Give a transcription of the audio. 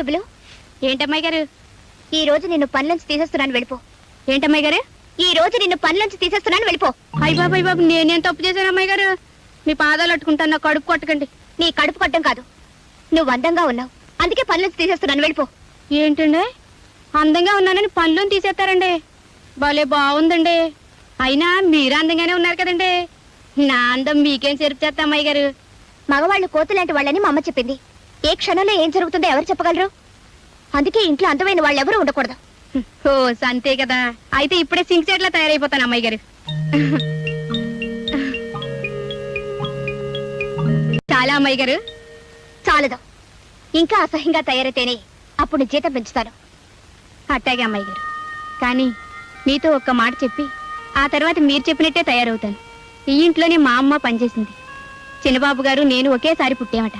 సుబ్బులు, ఏంటమ్మాయి గారు? ఈ రోజు నిన్ను పనిలోంచి తీసేస్తున్నాను, వెళ్ళిపో. ఏంటమ్మాయి గారు? ఈ రోజు నిన్ను పనిలోంచి తీసేస్తున్నాను, వెళ్ళిపో. అయ్య బాబు, నేనేం తప్పు చేశాను అమ్మాయి గారు? మీ పాదాలు అట్టుకుంటాను, నా కడుపు కొట్టకండి. నీ కడుపు కొట్టం కాదు, నువ్వు అందంగా ఉన్నావు, అందుకే పనిలోంచి తీసేస్తున్నాను, వెళ్ళిపో. ఏంటండి, అందంగా ఉన్నానని పనిలోని తీసేస్తారండి? భలే బాగుందండి. అయినా మీరు అందంగానే ఉన్నారు కదండి. నా అందం మీకేం చెరుపు చేస్తా అమ్మాయి గారు? మగవాళ్ళు కోతులాంటి వాళ్ళని మా అమ్మ చెప్పింది. ఏ క్షణంలో ఏం జరుగుతుందో ఎవరు చెప్పగలరు? అందుకే ఇంట్లో అందమైన వాళ్ళు ఎవరు ఉండకూడదు. ఓ అంతే కదా. అయితే ఇప్పుడే సింక్ సెట్లా తయారైపోతాను అమ్మాయి గారు. చాలా అమ్మాయి గారు. చాలదు, ఇంకా అసహ్యంగా తయారైతేనే అప్పుడు జీతం పెంచుతాను. అట్టాగే అమ్మాయి గారు. కానీ మీతో ఒక్క మాట చెప్పి ఆ తర్వాత మీరు చెప్పినట్టే తయారవుతాను. ఈ ఇంట్లోనే మా అమ్మ పనిచేసింది. చిన్నబాబు గారు నేను ఒకేసారి పుట్టామట.